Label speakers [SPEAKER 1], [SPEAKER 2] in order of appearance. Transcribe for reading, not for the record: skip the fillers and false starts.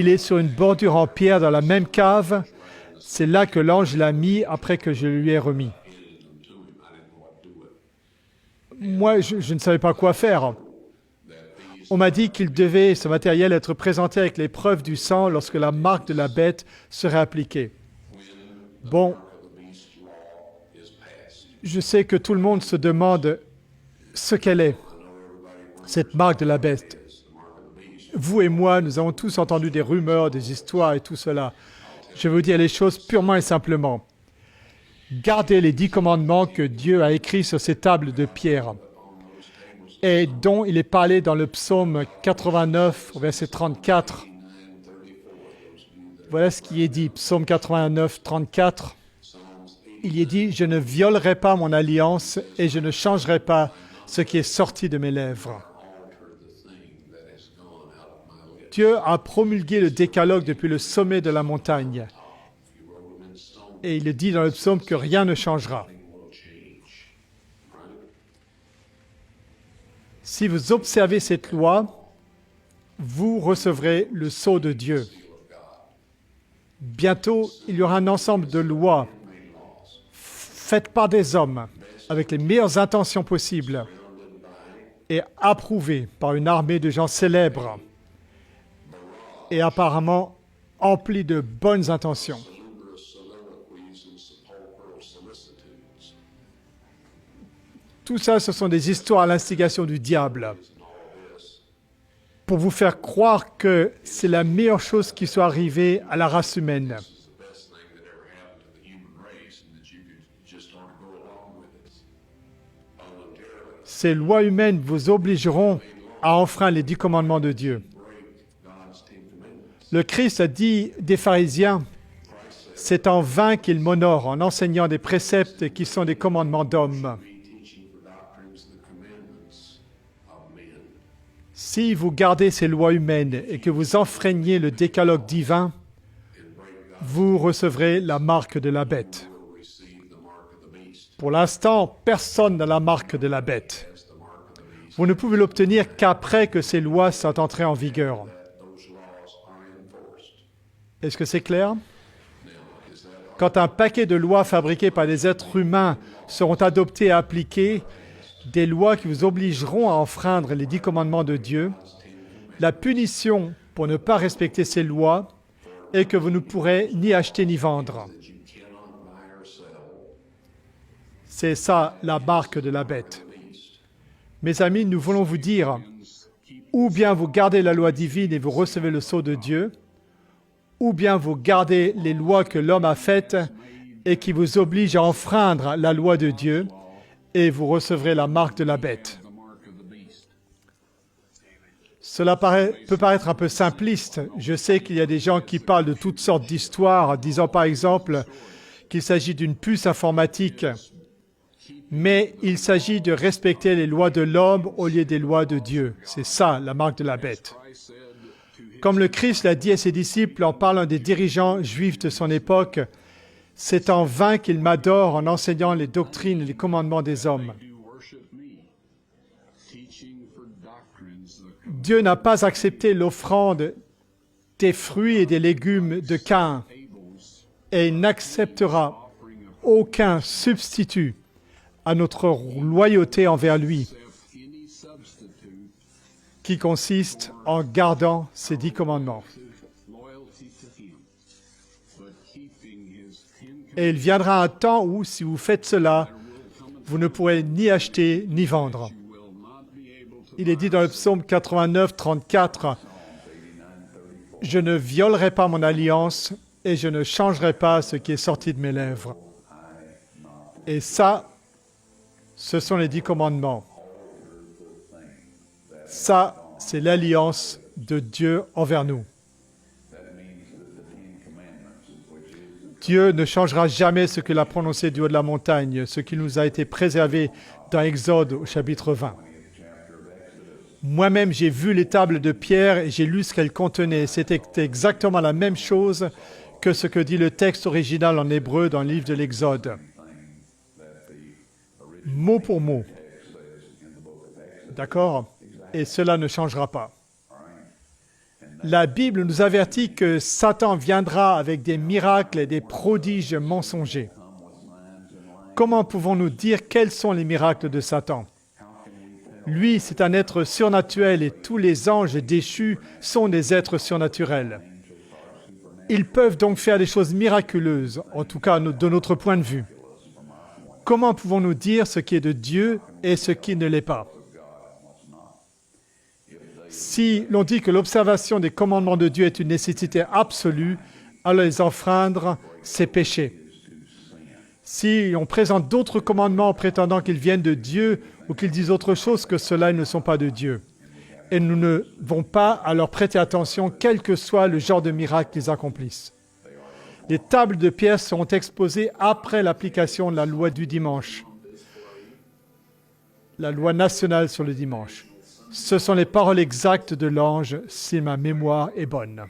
[SPEAKER 1] Il est sur une bordure en pierre dans la même cave. C'est là que l'ange l'a mis après que je lui ai remis. Moi, je ne savais pas quoi faire. On m'a dit qu'il devait, ce matériel, être présenté avec les preuves du sang lorsque la marque de la bête serait appliquée. Bon, je sais que tout le monde se demande ce qu'elle est, cette marque de la bête. Vous et moi, nous avons tous entendu des rumeurs, des histoires et tout cela. Je vais vous dire les choses purement et simplement. Gardez les 10 commandements que Dieu a écrits sur ces tables de pierre et dont il est parlé dans le psaume 89, verset 34. Voilà ce qui est dit, psaume 89, 34. Il y est dit, « Je ne violerai pas mon alliance et je ne changerai pas ce qui est sorti de mes lèvres. » Dieu a promulgué le décalogue depuis le sommet de la montagne. Et il est dit dans le psaume que rien ne changera. Si vous observez cette loi, vous recevrez le sceau de Dieu. Bientôt, il y aura un ensemble de lois faites par des hommes avec les meilleures intentions possibles et approuvées par une armée de gens célèbres et apparemment emplis de bonnes intentions. Tout ça, ce sont des histoires à l'instigation du diable pour vous faire croire que c'est la meilleure chose qui soit arrivée à la race humaine. Ces lois humaines vous obligeront à enfreindre les 10 commandements de Dieu. Le Christ a dit des pharisiens, « C'est en vain qu'ils m'honorent en enseignant des préceptes qui sont des commandements d'hommes. » Si vous gardez ces lois humaines et que vous enfreignez le décalogue divin, vous recevrez la marque de la bête. Pour l'instant, personne n'a la marque de la bête. Vous ne pouvez l'obtenir qu'après que ces lois sont entrées en vigueur. Est-ce que c'est clair? Quand un paquet de lois fabriquées par des êtres humains seront adoptées et appliquées, des lois qui vous obligeront à enfreindre les 10 commandements de Dieu, la punition pour ne pas respecter ces lois est que vous ne pourrez ni acheter ni vendre. C'est ça la marque de la bête. Mes amis, nous voulons vous dire, ou bien vous gardez la loi divine et vous recevez le sceau de Dieu, ou bien vous gardez les lois que l'homme a faites et qui vous obligent à enfreindre la loi de Dieu, et vous recevrez la marque de la bête. Cela peut paraître un peu simpliste. Je sais qu'il y a des gens qui parlent de toutes sortes d'histoires, disant par exemple qu'il s'agit d'une puce informatique, mais il s'agit de respecter les lois de l'homme au lieu des lois de Dieu. C'est ça, la marque de la bête. Comme le Christ l'a dit à ses disciples en parlant des dirigeants juifs de son époque, « C'est en vain qu'ils m'adorent en enseignant les doctrines et les commandements des hommes. » Dieu n'a pas accepté l'offrande des fruits et des légumes de Caïn et il n'acceptera aucun substitut à notre loyauté envers lui, qui consiste en gardant ses 10 commandements. Et il viendra un temps où, si vous faites cela, vous ne pourrez ni acheter ni vendre. Il est dit dans le psaume 89, 34, « Je ne violerai pas mon alliance et je ne changerai pas ce qui est sorti de mes lèvres. » Et ça, ce sont les 10 commandements. Ça, c'est l'alliance de Dieu envers nous. Dieu ne changera jamais ce qu'il a prononcé du haut de la montagne, ce qui nous a été préservé dans Exode au chapitre 20. Moi-même, j'ai vu les tables de pierre et j'ai lu ce qu'elles contenaient. C'était exactement la même chose que ce que dit le texte original en hébreu dans le livre de l'Exode. Mot pour mot. D'accord? Et cela ne changera pas. La Bible nous avertit que Satan viendra avec des miracles et des prodiges mensongers. Comment pouvons-nous dire quels sont les miracles de Satan? Lui, c'est un être surnaturel et tous les anges déchus sont des êtres surnaturels. Ils peuvent donc faire des choses miraculeuses, en tout cas de notre point de vue. Comment pouvons-nous dire ce qui est de Dieu et ce qui ne l'est pas? Si l'on dit que l'observation des commandements de Dieu est une nécessité absolue, alors les enfreindre, c'est péché. Si on présente d'autres commandements en prétendant qu'ils viennent de Dieu ou qu'ils disent autre chose que cela, ils ne sont pas de Dieu. Et nous ne devons pas à leur prêter attention, quel que soit le genre de miracle qu'ils accomplissent. Les tables de pierre seront exposées après l'application de la loi du dimanche, la loi nationale sur le dimanche. Ce sont les paroles exactes de l'ange, si ma mémoire est bonne.